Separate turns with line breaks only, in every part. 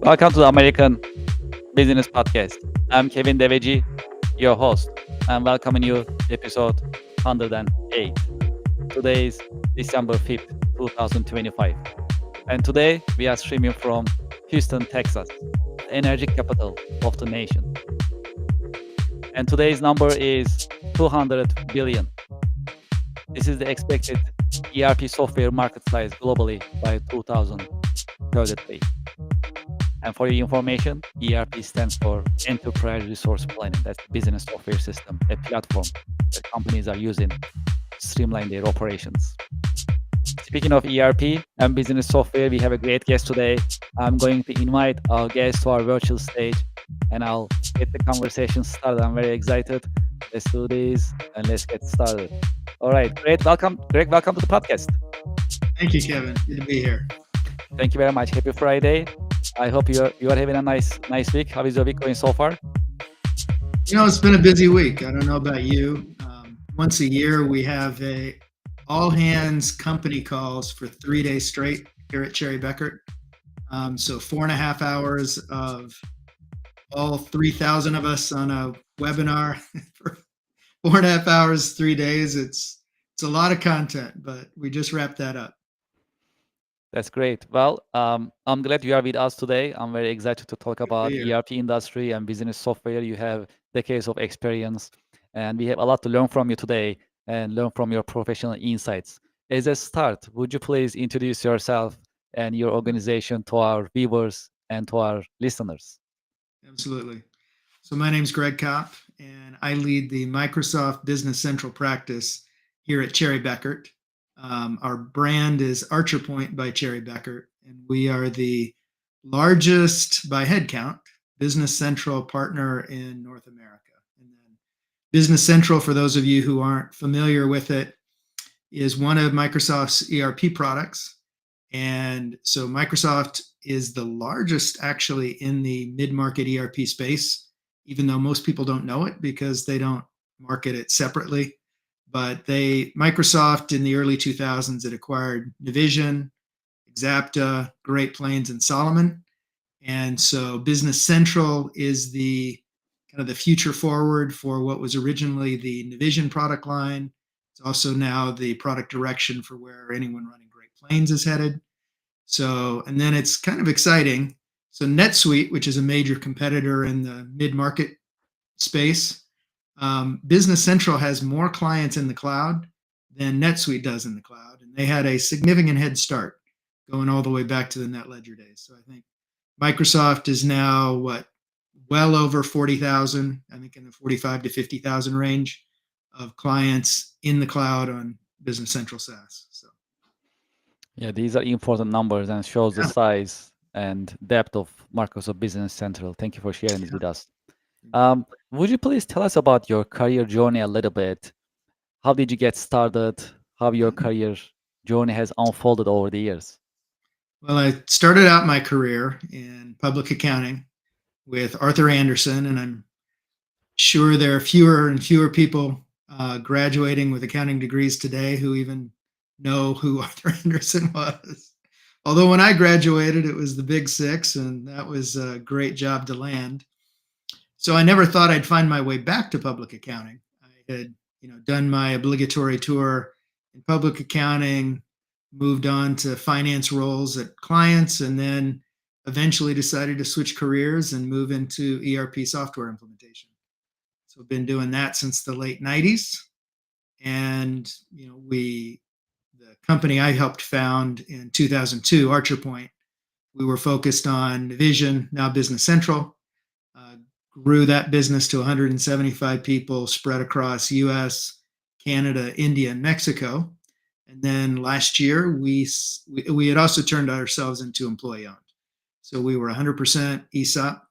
Welcome to the American Business Podcast. I'm Kevin Deveci, your host. I'm welcoming you to episode 108. Today is December 5th, 2025. And today we are streaming from Houston, Texas, the energy capital of the nation. And today's number is 200 billion. This is the expected ERP software market size globally by 2033. And for your information, ERP stands for Enterprise Resource Planning. That's the business software system, a platform that companies are using to streamline their operations. Speaking of ERP and business software, we have a great guest today. I'm going to invite our guest to our virtual stage and I'll get the conversation started. I'm very excited. Let's do this and let's get started. All right, great. Welcome, Greg. Welcome to the podcast.
Thank you, Kevin. Good to be here.
Thank you very much. Happy Friday. I hope you are having a nice week. How is your week going so far?
It's been a busy week. I don't know about you. Once a year, we have a all hands company calls for 3 days straight here at Cherry Bekaert. So 4.5 hours of all 3,000 of us on a webinar for 4.5 hours, 3 days. It's a lot of content, but we just wrapped that up.
That's great. Well, I'm glad you are with us today. I'm very excited to talk about ERP industry and business software. You have decades of experience, and we have a lot to learn from you today and learn from your professional insights. As a start, would you please introduce yourself and your organization to our viewers and to our listeners?
Absolutely. So my name is Greg Kaupp, and I lead the Microsoft Business Central practice here at Cherry Bekaert. Our brand is Archer Point by Cherry Bekaert, and we are the largest by headcount Business Central partner in North America. And then Business Central, for those of you who aren't familiar with it, is one of Microsoft's ERP products. And so Microsoft is the largest actually in the mid-market ERP space, even though most people don't know it because they don't market it separately. But Microsoft in the early 2000s had acquired Navision, Exapta, Great Plains, and Solomon. And so Business Central is the kind of the future forward for what was originally the Navision product line. It's also now the product direction for where anyone running Great Plains is headed. So, and then it's kind of exciting. So NetSuite, which is a major competitor in the mid-market space, Business Central has more clients in the cloud than NetSuite does in the cloud. And they had a significant head start going all the way back to the NetLedger days. So I think Microsoft is now, well over 40,000, I think in the 45 to 50,000 range of clients in the cloud on Business Central SaaS. So.
Yeah, these are important numbers and shows the size and depth of Microsoft Business Central. Thank you for sharing this with us. Would you please tell us about your career journey a little bit? How did you get started? How your career journey has unfolded over the years?
Well, I started out my career in public accounting with Arthur Andersen, and I'm sure there are fewer and fewer people graduating with accounting degrees today who even know who Arthur Andersen was. Although when I graduated, it was the Big Six, and that was a great job to land. So I never thought I'd find my way back to public accounting. I had, done my obligatory tour in public accounting, moved on to finance roles at clients, and then eventually decided to switch careers and move into ERP software implementation. So I've been doing that since the late 90s. And, the company I helped found in 2002, Archer Point, we were focused on Navision, now Business Central. Grew that business to 175 people spread across US, Canada, India, and Mexico. And then last year, we had also turned ourselves into employee-owned. So we were 100% ESOP,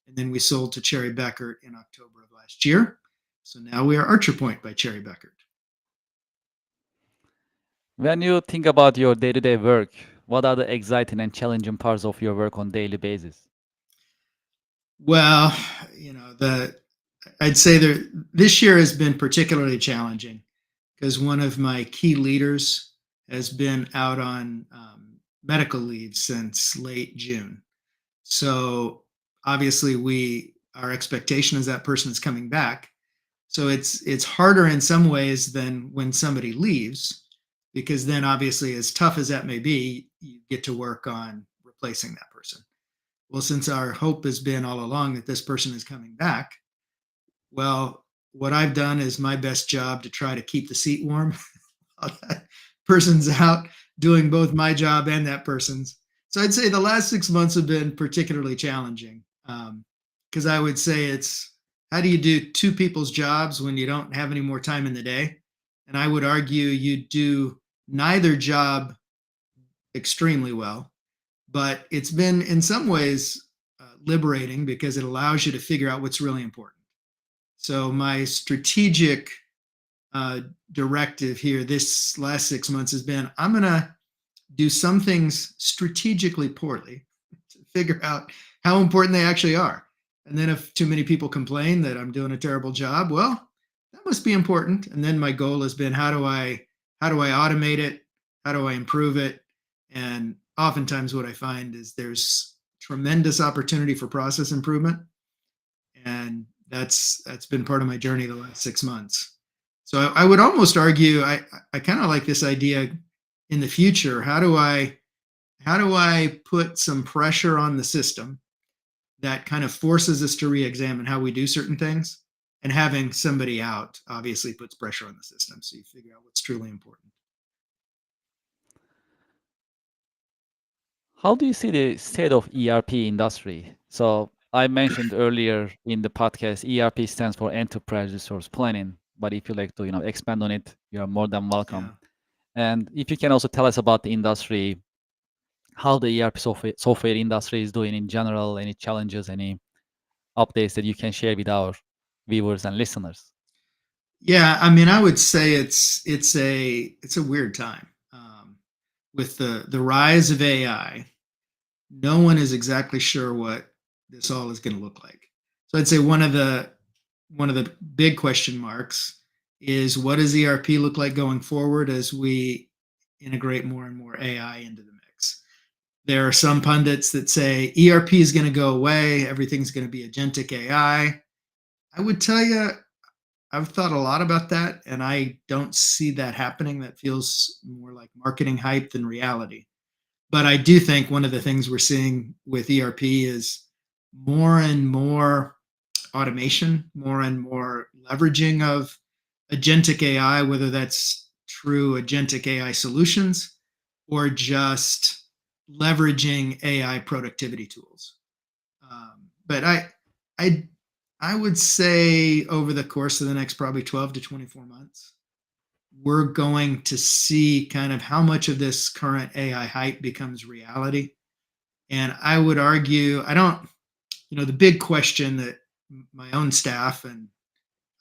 and then we sold to Cherry Bekaert in October of last year. So now we are Archer Point by Cherry Bekaert.
When you think about your day-to-day work, what are the exciting and challenging parts of your work on a daily basis?
Well, I'd say this year has been particularly challenging because one of my key leaders has been out on medical leave since late June. So obviously our expectation is that person is coming back. So it's harder in some ways than when somebody leaves, because then obviously, as tough as that may be, you get to work on replacing that person. Well, since our hope has been all along that this person is coming back, well, what I've done is my best job to try to keep the seat warm while that person's out, doing both my job and that person's. So I'd say the last 6 months have been particularly challenging, because I would say it's, how do you do two people's jobs when you don't have any more time in the day? And I would argue you do neither job extremely well, but it's been in some ways liberating because it allows you to figure out what's really important. So my strategic directive here this last 6 months has been, I'm going to do some things strategically poorly to figure out how important they actually are. And then if too many people complain that I'm doing a terrible job, well, that must be important. And then my goal has been, how do I automate it? How do I improve it? And oftentimes what I find is there's tremendous opportunity for process improvement. And that's been part of my journey the last 6 months. So I would almost argue I kind of like this idea in the future. How do I put some pressure on the system that kind of forces us to re-examine how we do certain things? And having somebody out obviously puts pressure on the system, so you figure out what's truly important.
How do you see the state of ERP industry? So I mentioned earlier in the podcast, ERP stands for Enterprise Resource Planning. But if you like to, expand on it, you are more than welcome.
Yeah.
And if you can also tell us about the industry, how the ERP software industry is doing in general, any challenges, any updates that you can share with our viewers and listeners.
Yeah, I mean, I would say it's a weird time, with the rise of AI. No one is exactly sure what this all is going to look like. So I'd say one of the big question marks is, what does ERP look like going forward as we integrate more and more AI into the mix? There are some pundits that say ERP is going to go away, everything's going to be agentic AI. I would tell you, I've thought a lot about that, and I don't see that happening. That feels more like marketing hype than reality. But I do think one of the things we're seeing with ERP is more and more automation, more and more leveraging of agentic AI, whether that's true agentic AI solutions or just leveraging AI productivity tools. But I I would say over the course of the next probably 12 to 24 months, we're going to see kind of how much of this current AI hype becomes reality. And I would argue, I don't, the big question that my own staff and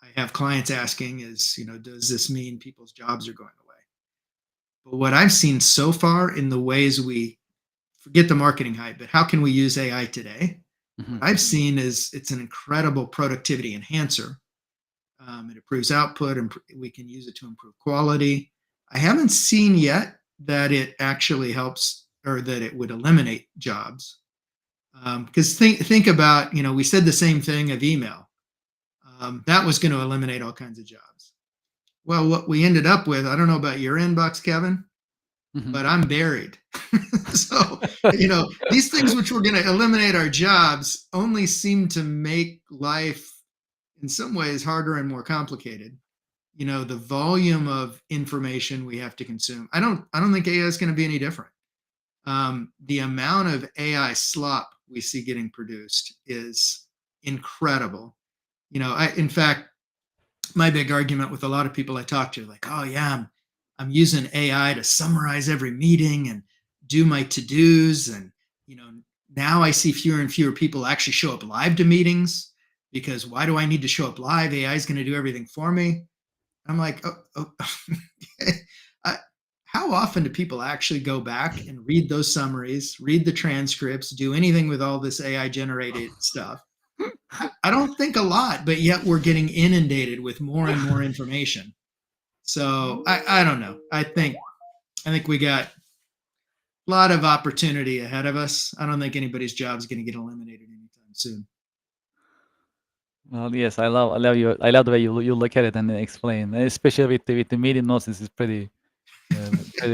I have clients asking is, does this mean people's jobs are going away? But what I've seen so far in the ways we forget the marketing hype, but how can we use AI today?
Mhm.
What I've seen is it's an incredible productivity enhancer. It improves output, and we can use it to improve quality. I haven't seen yet that it actually helps or that it would eliminate jobs. Because think about, we said the same thing of email. That was going to eliminate all kinds of jobs. Well, what we ended up with, I don't know about your inbox, Kevin,
Mhm.
but I'm buried. So, these things which were going to eliminate our jobs only seem to make life in some ways harder and more complicated. The volume of information we have to consume. I don't think AI is going to be any different. The amount of AI slop we see getting produced is incredible. In fact, my big argument with a lot of people I talk to, like, oh yeah, I'm using AI to summarize every meeting and do my to-dos, and you know now I see fewer and fewer people actually show up live to meetings, because why do I need to show up live? AI is going to do everything for me. I'm like, oh. Okay. I, how often do people actually go back and read those summaries, read the transcripts, do anything with all this AI generated stuff? I don't think a lot, but yet we're getting inundated with more and more information. So I don't know. I think we got lot of opportunity ahead of us. I don't think anybody's job is going to get eliminated anytime soon.
Well, yes, I love the way you look at it and explain, especially with the meeting notes. This is pretty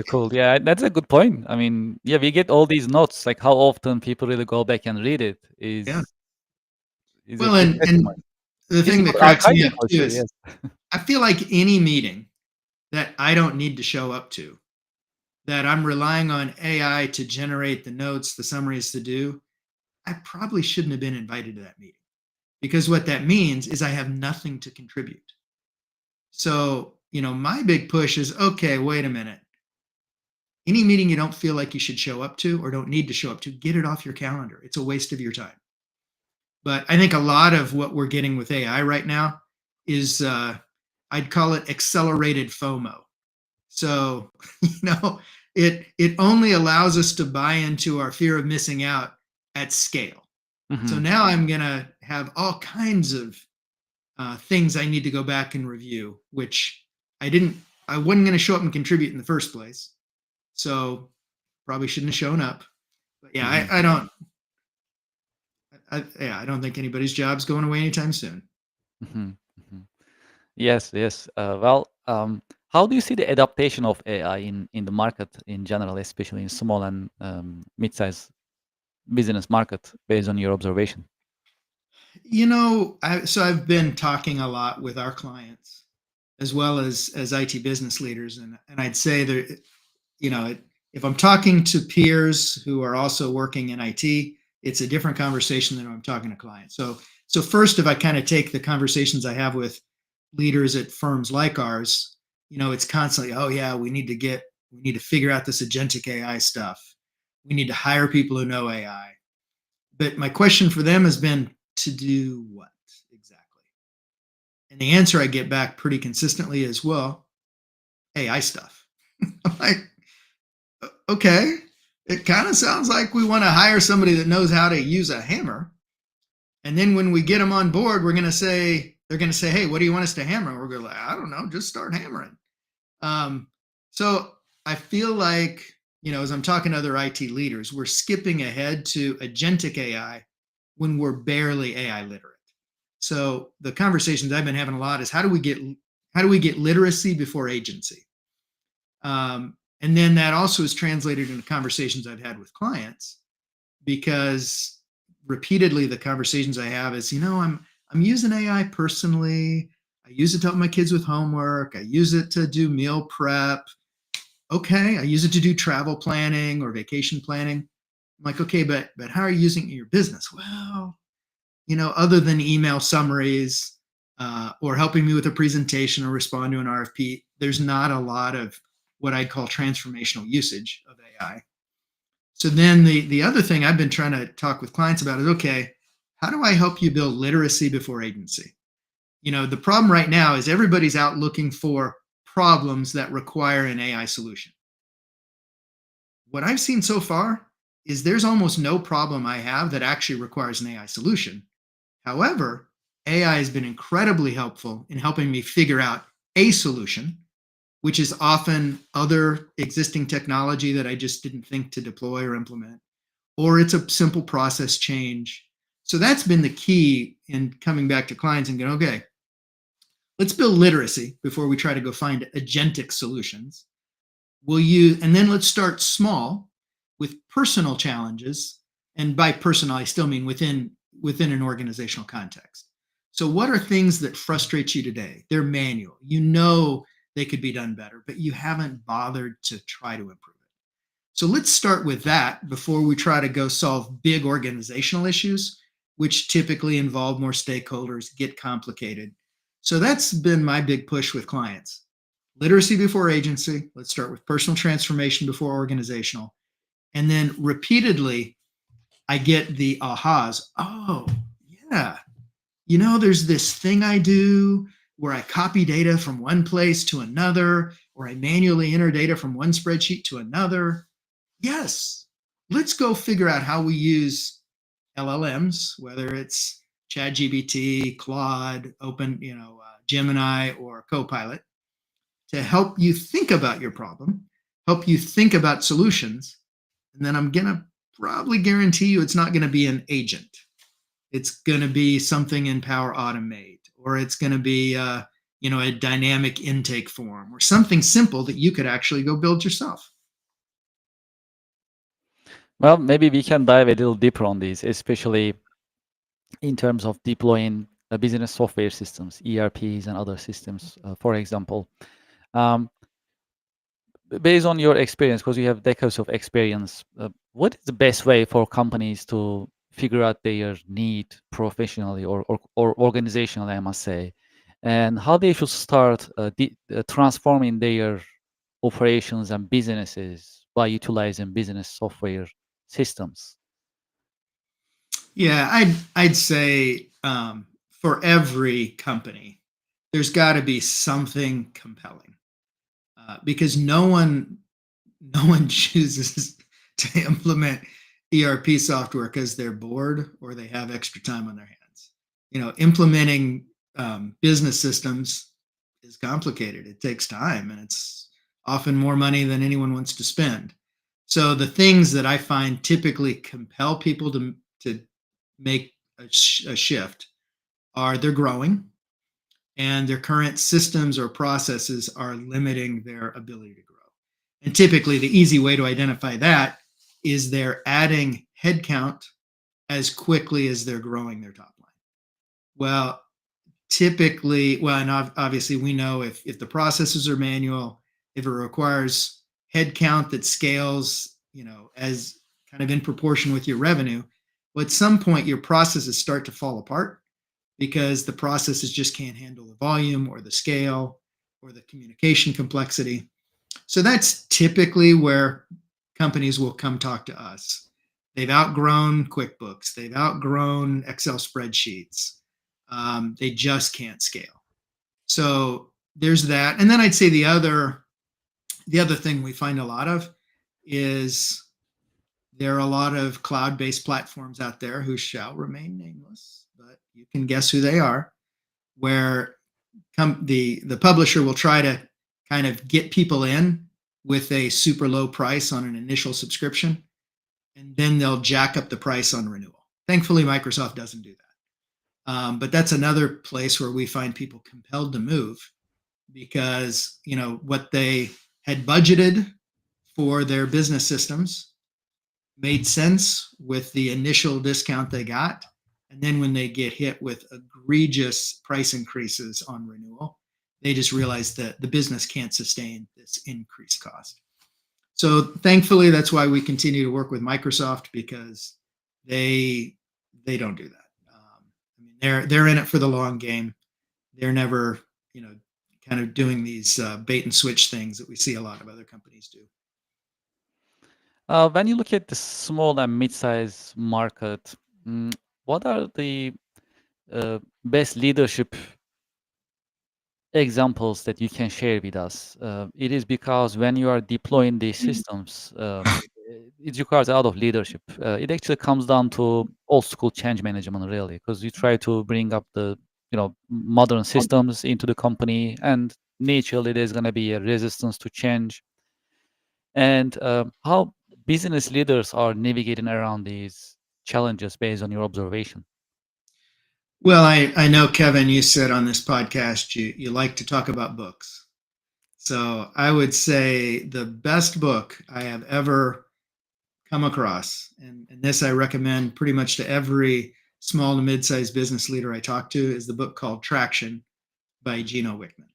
cool. Yeah, that's a good point. I mean, yeah, we get all these notes. Like how often people really go back and read it
Yeah.
is a
Well,
good question
and
mark.
the
It's
thing
good
that cracks me
archiving
up
for
too
sure.
is
Yes.
I feel like any meeting that I don't need to show up to, that I'm relying on AI to generate the notes, the summaries to do, I probably shouldn't have been invited to that meeting because what that means is I have nothing to contribute. So, my big push is okay, wait a minute. Any meeting you don't feel like you should show up to or don't need to show up to, get it off your calendar. It's a waste of your time. But I think a lot of what we're getting with AI right now is I'd call it accelerated FOMO. So, it only allows us to buy into our fear of missing out at scale. So
Mhm,
now I'm going to have all kinds of things I need to go back and review, which I wasn't going to show up and contribute in the first place. So probably shouldn't have shown up. But yeah,
mhm,
I don't think anybody's job's going away anytime soon.
mhm, mhm. Yes, yes. How do you see the adaptation of AI in the market in general, especially in small and mid-sized business market, based on your observation?
So I've been talking a lot with our clients as well as IT business leaders, and I'd say that if I'm talking to peers who are also working in IT, it's a different conversation than when I'm talking to clients. So first, if I kind of take the conversations I have with leaders at firms like ours, it's constantly, oh yeah, we need to figure out this agentic AI stuff. We need to hire people who know AI. But my question for them has been to do what exactly? And the answer I get back pretty consistently is, well, AI stuff. I'm like, okay, it kind of sounds like we want to hire somebody that knows how to use a hammer. And then when we get them on board, they're going to say, hey, what do you want us to hammer? And we're going to like, I don't know, just start hammering. Um, so I feel like, as I'm talking to other IT leaders, we're skipping ahead to agentic AI when we're barely AI literate. So the conversations I've been having a lot is how do we get literacy before agency? And then that also is translated into conversations I've had with clients because repeatedly the conversations I have is, I'm using AI personally. I use it to help my kids with homework. I use it to do meal prep. Okay, I use it to do travel planning or vacation planning. I'm like, okay, but how are you using it in your business? Well, other than email summaries or helping me with a presentation or respond to an RFP, there's not a lot of what I'd call transformational usage of AI. So then the other thing I've been trying to talk with clients about is okay, how do I help you build literacy before agency? The problem right now is everybody's out looking for problems that require an AI solution. What I've seen so far is there's almost no problem I have that actually requires an AI solution. However, AI has been incredibly helpful in helping me figure out a solution, which is often other existing technology that I just didn't think to deploy or implement, or it's a simple process change. So that's been the key in coming back to clients and going, okay, let's build literacy before we try to go find agentic solutions. And then let's start small with personal challenges. And by personal, I still mean within an organizational context. So what are things that frustrate you today? They're manual. They could be done better, but you haven't bothered to try to improve it. So let's start with that before we try to go solve big organizational issues, which typically involve more stakeholders, get complicated. So that's been my big push with clients. Literacy before agency. Let's start with personal transformation before organizational. And then repeatedly, I get the ahas. Oh, yeah. There's this thing I do where I copy data from one place to another, or I manually enter data from one spreadsheet to another. Yes, let's go figure out how we use LLMs, whether it's ChatGPT, Claude, Gemini, or Copilot, to help you think about your problem, help you think about solutions, And then I'm going to probably guarantee you it's not going to be an agent. It's going to be something in Power Automate, or it's going to be, a dynamic intake form, or something simple that you could actually go build yourself.
Well, maybe we can dive a little deeper on these, especially in terms of deploying business software systems, ERPs and other systems, for example. Um, Based on your experience, because you have decades of experience, what is the best way for companies to figure out their need professionally or organizationally, I must say, and how they should start transforming their operations and businesses by utilizing business software systems?
Yeah, I'd say for every company, there's got to be something compelling, because no one chooses to implement ERP software because they're bored or they have extra time on their hands. Implementing business systems is complicated. It takes time, and it's often more money than anyone wants to spend. So the things that I find typically compel people to make a shift are they're growing, and their current systems or processes are limiting their ability to grow. And typically, the easy way to identify that is they're adding headcount as quickly as they're growing their top line. Well, typically, and obviously, we know if the processes are manual, if it requires headcount that scales, as kind of in proportion with your revenue, well, at some point, your processes start to fall apart because the processes just can't handle the volume or the scale or the communication complexity. So that's typically where companies will come talk to us. They've outgrown QuickBooks, they've outgrown Excel spreadsheets. They just can't scale. So there's that. And then I'd say the other thing we find a lot of is there are a lot of cloud-based platforms out there who shall remain nameless, but you can guess who they are, where the publisher will try to kind of get people in with a super low price on an initial subscription, and then they'll jack up the price on renewal. Thankfully, Microsoft doesn't do that. But that's another place where we find people compelled to move because what they had budgeted for their business systems made sense with the initial discount they got. And then when they get hit with egregious price increases on renewal, they just realize that the business can't sustain this increased cost. So thankfully, that's why we continue to work with Microsoft, because they don't do that. I mean, they're in it for the long game. They're never, kind of doing these bait and switch things that we see a lot of other companies do.
When you look at the small and mid-sized market, mm, what are the best leadership examples that you can share with us? It is because when you are deploying these systems, it requires a lot of leadership. It actually comes down to old school change management, really, because you try to bring up the modern systems into the company, and naturally there's going to be a resistance to change. And how business leaders are navigating around these challenges based on your observation.
Well, I know, Kevin, you said on this podcast you like to talk about books. So I would say the best book I have ever come across, and this I recommend pretty much to every small to mid-sized business leader I talk to, is the book called Traction by Gino Wickman.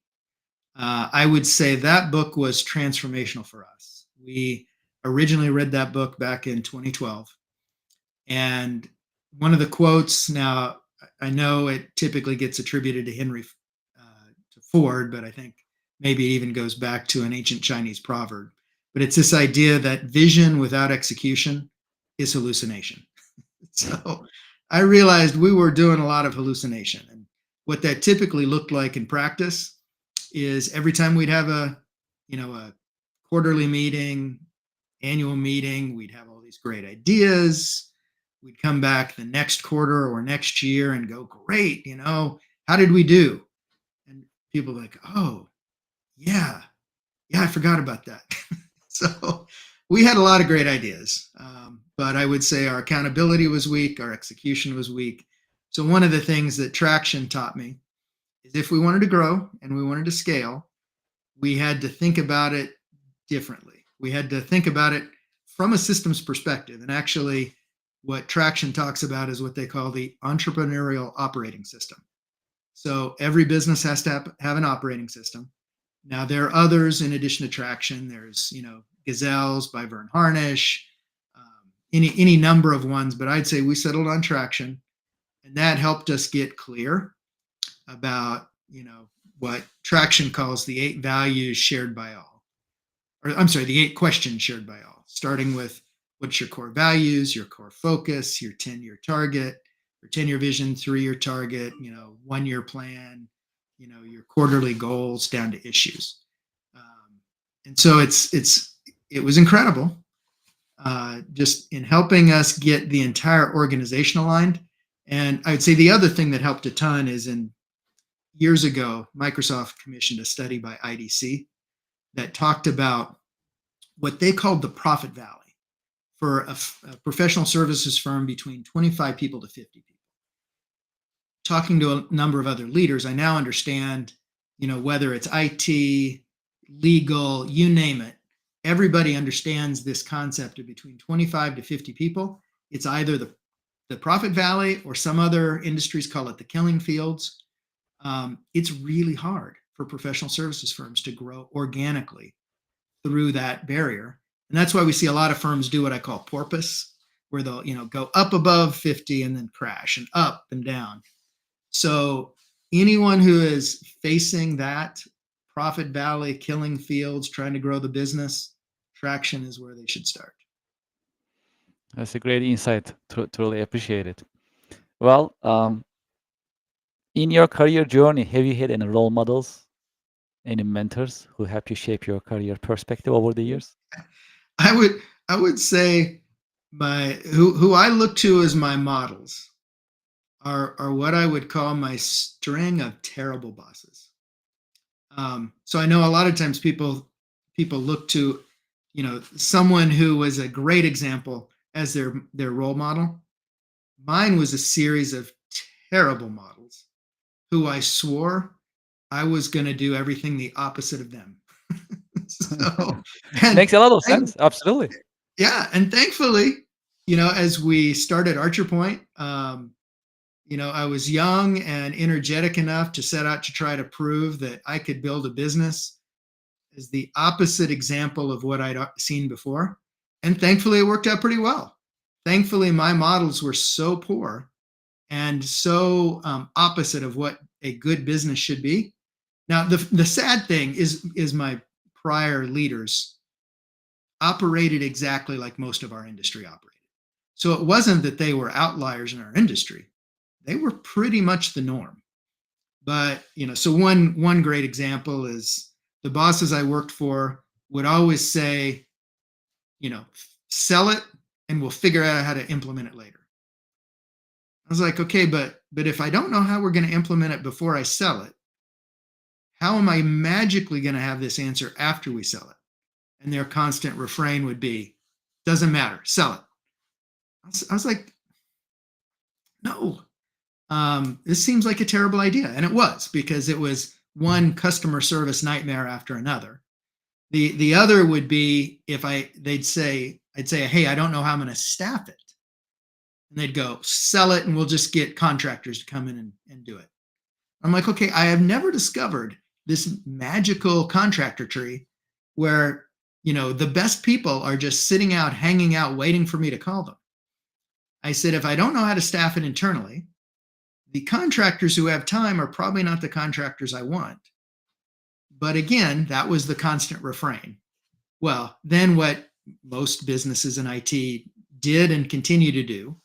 I would say that book was transformational for us. We originally read that book back in 2012. And one of the quotes, now I know it typically gets attributed to to Ford, but I think maybe it even goes back to an ancient Chinese proverb. But it's this idea that vision without execution is hallucination. So I realized we were doing a lot of hallucination. And what that typically looked like in practice is every time we'd have a quarterly meeting, annual meeting, we'd have all these great ideas. We'd come back the next quarter or next year and go, great, how did we do? And people are like, oh, yeah, I forgot about that. So we had a lot of great ideas, but I would say our accountability was weak, our execution was weak. So one of the things that Traction taught me is if we wanted to grow and we wanted to scale, we had to think about it differently. We had to think about it from a systems perspective. And actually, what Traction talks about is what they call the entrepreneurial operating system. So every business has to have an operating system. Now there are others in addition to Traction. There's Gazelles by Vern Harnish, any number of ones. But I'd say we settled on Traction, and that helped us get clear about what Traction calls the 8 values shared by all, or I'm sorry, the 8 questions shared by all, starting with what's your core values, your core focus, your 10-year target, your 10-year vision, 3-year target, 1-year plan, your quarterly goals down to issues. And so it was incredible, just in helping us get the entire organization aligned. And I'd say the other thing that helped a ton is years ago, Microsoft commissioned a study by IDC that talked about what they called the profit valley for a professional services firm between 25 people to 50 people. Talking to a number of other leaders, I now understand, whether it's IT, legal, you name it, everybody understands this concept of between 25 to 50 people. It's either the profit valley, or some other industries call it the killing fields. It's really hard for professional services firms to grow organically through that barrier. And that's why we see a lot of firms do what I call porpoise, where they'll, go up above 50 and then crash, and up and down. So anyone who is facing that profit valley, killing fields, trying to grow the business, Traction is where they should start.
That's a great insight. Truly appreciate it. Well, in your career journey, have you had any role models, any mentors who helped you shape your career perspective over the years?
I would say who I look to as my models are what I would call my string of terrible bosses. So I know a lot of times people look to someone who was a great example as their role model. Mine was a series of terrible models who I swore I was going to do everything the opposite of them. So,
makes a lot of sense. Absolutely.
Yeah, and thankfully, as we started Archer Point, I was young and energetic enough to set out to try to prove that I could build a business as the opposite example of what I'd seen before. And thankfully, it worked out pretty well. Thankfully, my models were so poor and so opposite of what a good business should be. Now, the sad thing is my prior leaders operated exactly like most of our industry operated. So it wasn't that they were outliers in our industry. They were pretty much the norm. But, so one great example is the bosses I worked for would always say, sell it and we'll figure out how to implement it later. I was like, okay, but if I don't know how we're going to implement it before I sell it, how am I magically going to have this answer after we sell it? And their constant refrain would be, doesn't matter, sell it. I was like, no, this seems like a terrible idea. And it was, because it was one customer service nightmare after another. The other would be I'd say, hey, I don't know how I'm going to staff it. And they'd go, sell it and we'll just get contractors to come in and do it. I'm like, okay, I have never discovered this magical contractor tree where, the best people are just sitting out, hanging out, waiting for me to call them. I said, if I don't know how to staff it internally, the contractors who have time are probably not the contractors I want. But again, that was the constant refrain. Well, then what most businesses in IT did and continue to do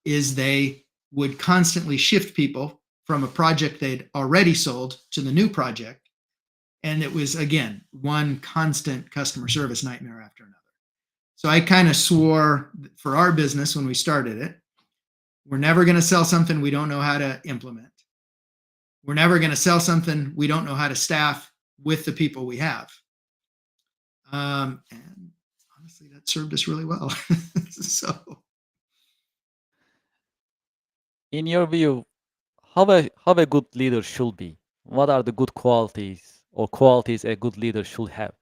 is they would constantly shift people from a project they'd already sold to the new project. And it was, again, one constant customer service nightmare after another. So I kind of swore for our business when we started it, we're never going to sell something we don't know how to implement. We're never going to sell something we don't know how to staff with the people we have. And honestly, that served us really well. So,
In your view, how a good leader should be? What are the good qualities or qualities a good leader should have?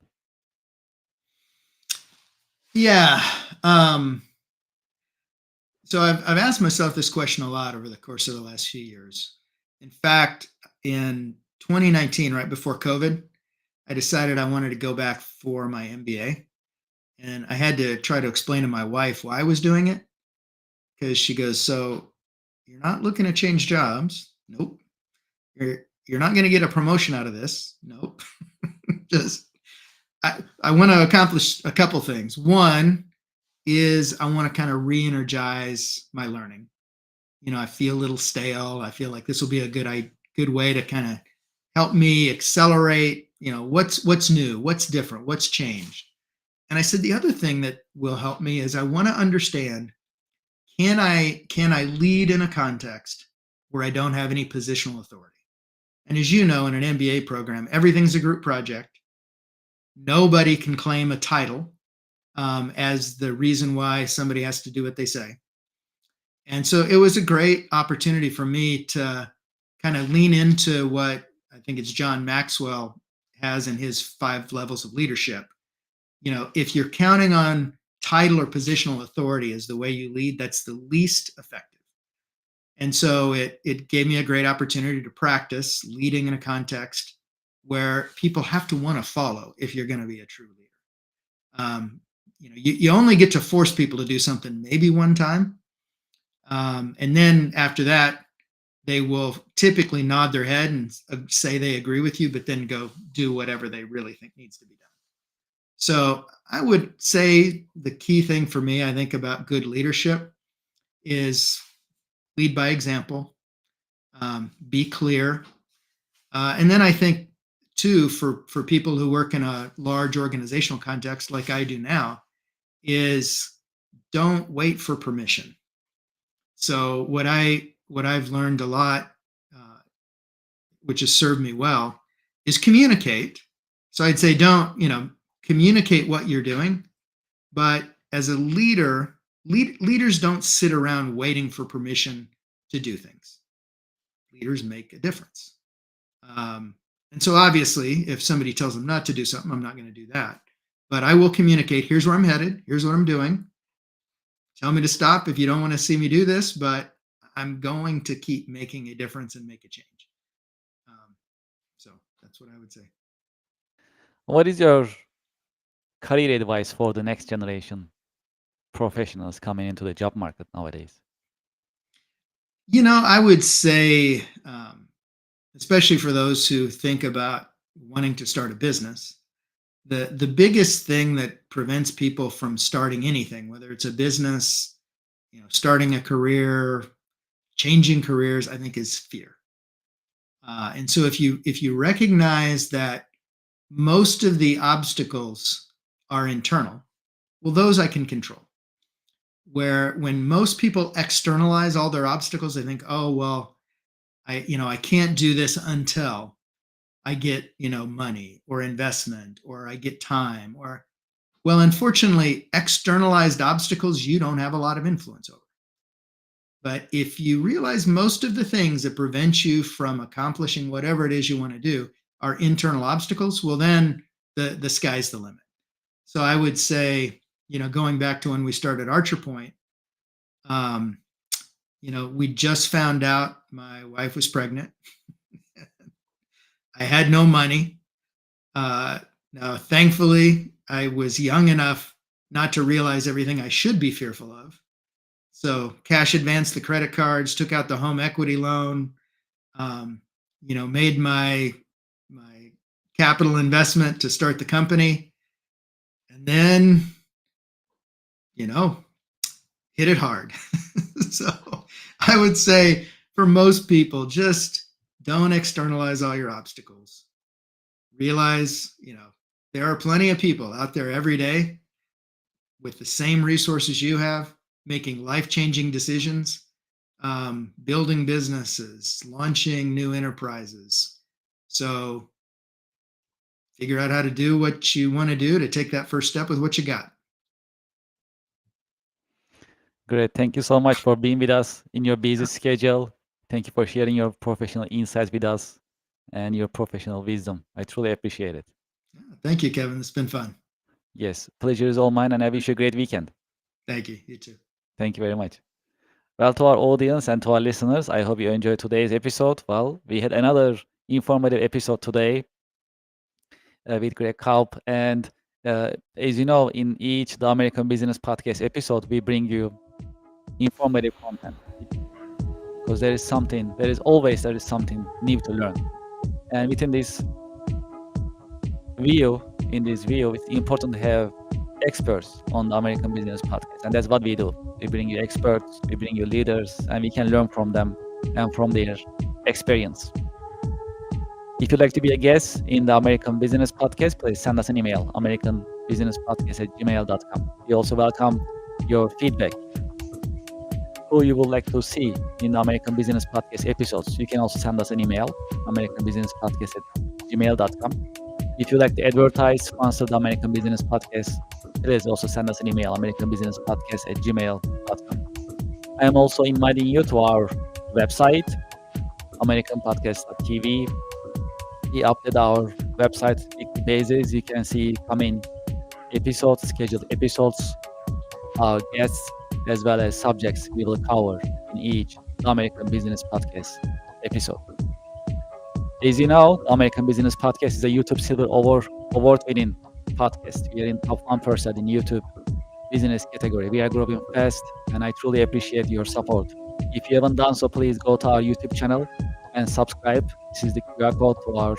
yeah. Um, so I've asked myself this question a lot over the course of the last few years. In fact, in 2019, right before COVID, I decided I wanted to go back for my MBA. And I had to try to explain to my wife why I was doing it because she goes, "So you're not looking to change jobs? Nope. You're not going to get a promotion out of this? Nope. Just I want to accomplish a couple things. One is I want to kind of re-energize my learning. I feel a little stale. I feel like this will be a good way to kind of help me accelerate. What's new, what's different, what's changed. And I said the other thing that will help me is I want to understand, can I lead in a context where I don't have any positional authority? And as you know, in an MBA program, everything's a group project. Nobody can claim a title as the reason why somebody has to do what they say. And so it was a great opportunity for me to kind of lean into what I think it's John Maxwell has in his 5 levels of leadership. If you're counting on title or positional authority as the way you lead, that's the least effective. And so it gave me a great opportunity to practice leading in a context where people have to want to follow if you're going to be a true leader. You only get to force people to do something maybe one time. And then after that, they will typically nod their head and say they agree with you, but then go do whatever they really think needs to be done. So I would say the key thing for me, I think, about good leadership is lead by example, be clear. And then I think, too, for people who work in a large organizational context like I do now, is don't wait for permission. So what I've learned a lot, which has served me well, is communicate. So I'd say don't communicate what you're doing, but as a leader, leaders don't sit around waiting for permission to do things. Leaders make a difference. And so obviously, if somebody tells them not to do something, I'm not going to do that. But I will communicate, here's where I'm headed, here's what I'm doing. Tell me to stop if you don't want to see me do this, but I'm going to keep making a difference and make a change. So that's what I would say.
What is your career advice for the next generation professionals coming into the job market nowadays?
I would say, especially for those who think about wanting to start a business, the biggest thing that prevents people from starting anything, whether it's a business, starting a career, changing careers, I think is fear. And so if you recognize that most of the obstacles are internal, well, those I can control. Where when most people externalize all their obstacles, they think, oh well, I can't do this until I get money or investment or I get time or, well, unfortunately, externalized obstacles you don't have a lot of influence over. But if you realize most of the things that prevent you from accomplishing whatever it is you want to do are internal obstacles, well, then the sky's the limit. So I would say, going back to when we started Archer Point, um, we just found out my wife was pregnant. I had no money. Now, thankfully, I was young enough not to realize everything I should be fearful of. So cash advanced the credit cards, took out the home equity loan, made my capital investment to start the company, and then hit it hard. So I would say for most people, just don't externalize all your obstacles. Realize there are plenty of people out there every day with the same resources you have, making life-changing decisions, building businesses, launching new enterprises. So figure out how to do what you want to do to take that first step with what you got.
Great. Thank you so much for being with us in your busy schedule. Thank you for sharing your professional insights with us and your professional wisdom. I truly appreciate it.
Thank you, Kevin. It's been fun.
Yes, pleasure is all mine, and I wish you a great weekend.
Thank you. You too.
Thank you very much. Well, to our audience and to our listeners, I hope you enjoyed today's episode. Well, we had another informative episode today with Greg Kaupp. And as you know, in each the American Business Podcast episode, we bring you informative content because there is something new to learn. And within this view, it's important to have experts on the American Business Podcast. And that's what we do. We bring you experts, we bring you leaders, and we can learn from them and from their experience. If you'd like to be a guest in the American Business Podcast, please send us an email, americanbusinesspodcast@gmail.com. We also welcome your feedback, who you would like to see in the American Business Podcast episodes. You can also send us an email, americanbusinesspodcast@gmail.com. If you'd like to advertise, sponsor the American Business Podcast, please also send us an email, americanbusinesspodcast@gmail.com. I am also inviting you to our website, americanpodcast.tv. We update our website weekly basis. You can see coming episodes, scheduled episodes, our guests, as well as subjects we will cover in each American Business Podcast episode. As you know, American Business Podcast is a YouTube Silver Award-winning podcast. We are in top 1% in YouTube business category. We are growing fast, and I truly appreciate your support. If you haven't done so, please go to our YouTube channel and subscribe. This is the QR code to our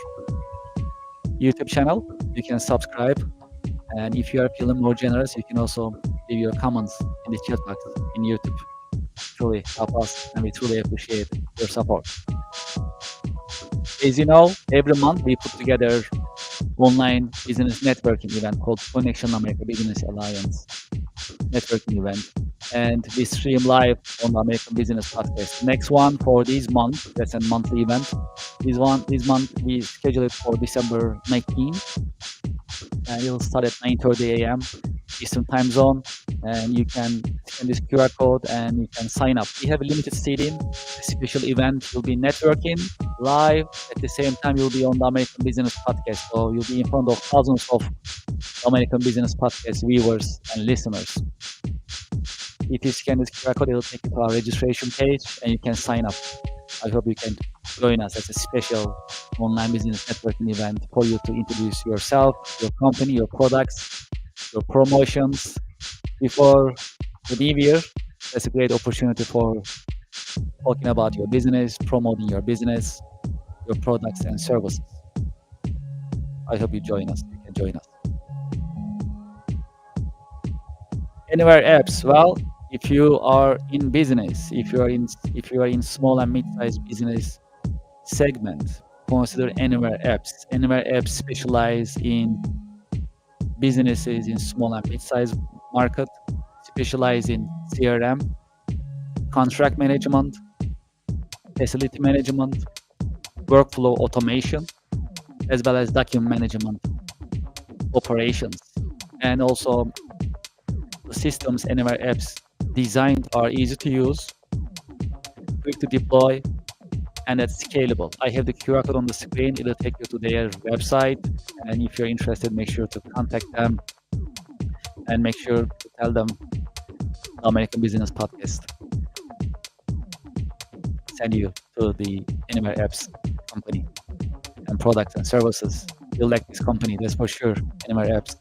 YouTube channel. You can subscribe, and if you are feeling more generous, you can also leave your comments in the chat box in YouTube. Truly help us, and we truly appreciate your support. As you know, every month we put together online business networking event called Connectional America Business Alliance networking event, and we stream live on the American Business Podcast. Next one for this month, that's a monthly event. This month we schedule it for December 19th, and it will start at 9:30 a.m. Eastern Time Zone, and you can scan this QR code and you can sign up. We have a limited seating. The special event will be networking live. At the same time, you'll be on the American Business Podcast, so you'll be in front of thousands of American Business Podcast viewers and listeners. If you scan this QR code, it'll take you to our registration page and you can sign up. I hope you can join us as a special online business networking event for you to introduce yourself, your company, your products, your promotions before the new year. That's a great opportunity for talking about your business, promoting your business, your products and services. I hope you join us. You can join us. Anywhere apps. Well, if you are in business, if you are in small and mid-sized business segment, consider Anywhere apps. Anywhere apps specialize in businesses in small and mid-sized market, specialize in CRM, contract management, facility management, workflow automation, as well as document management operations. And also the systems Anywhere apps designed are easy to use, quick to deploy, and it's scalable. I have the QR code on the screen. It'll take you to their website, and if you're interested, make sure to contact them and make sure to tell them the American Business Podcast send you to the Anywhere apps company and products and services. You'll like this company, that's for sure. Anywhere apps,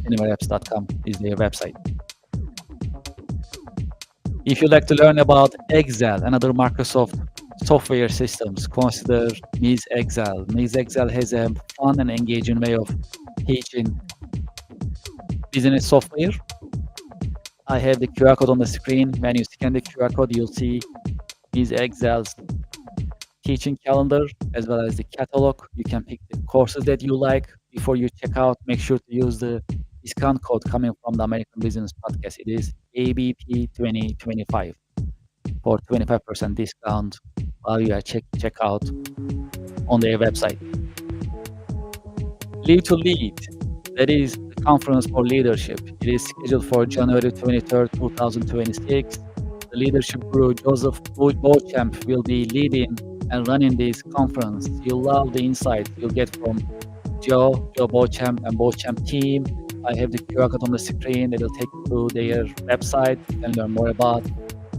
anywhereapps.com is their website. If you'd like to learn about Excel and other Microsoft software systems, consider Ms. Excel. Ms. Excel has a fun and engaging way of teaching business software. I have the QR code on the screen. When you scan the QR code, you'll see Ms. Excel's teaching calendar as well as the catalog. You can pick the courses that you like. Before you check out, make sure to use the discount code coming from the American Business Podcast. It is ABP2025 for 25% discount while you are check out on their website. Lead to lead. That is the conference for leadership. It is scheduled for January 23rd, 2026. The leadership guru Joseph Beauchamp will be leading and running this conference. You'll love the insights you'll get from Joe Beauchamp and Beauchamp team. I have the QR code on the screen. It'll take you to their website and learn more about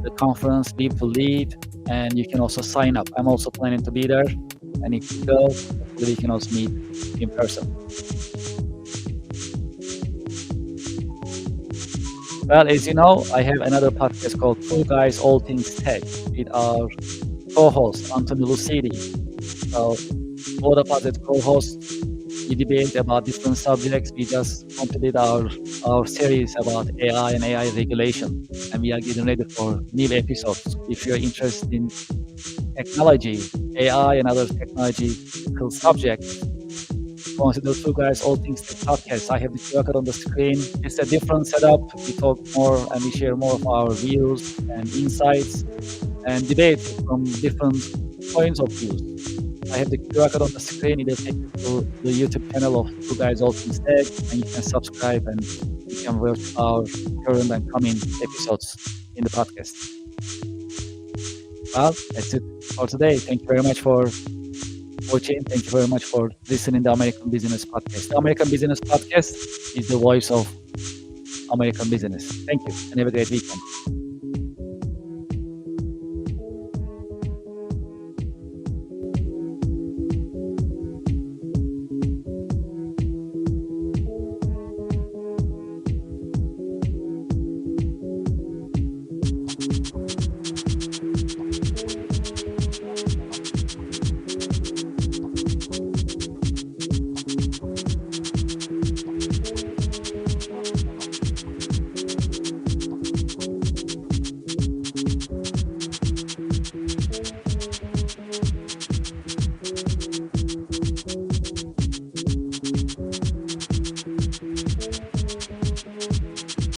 the conference, Live to Lead, and you can also sign up. I'm also planning to be there, and if you go, we can also meet in person. Well, as you know, I have another podcast called Two Guys All Things Tech with our co-host Anthony Lucidi. So both of us as co-hosts, we debate about different subjects. We just completed our series about AI and AI regulation, and we are getting ready for new episodes. If you're interested in technology, AI, and other technological subjects, consider Two Guys All Things Tech podcast. I have the QR code on the screen. It's a different setup. We talk more and we share more of our views and insights and debate from different points of view. I have the QR code on the screen. It'll take you to the YouTube channel of Two Guys All Things Tech, and you can subscribe and you can watch our current and coming episodes in the podcast. Well, that's it for today. Thank you very much for watching. Thank you very much for listening to the American Business Podcast. The American Business Podcast is the voice of American business. Thank you, and have a great weekend.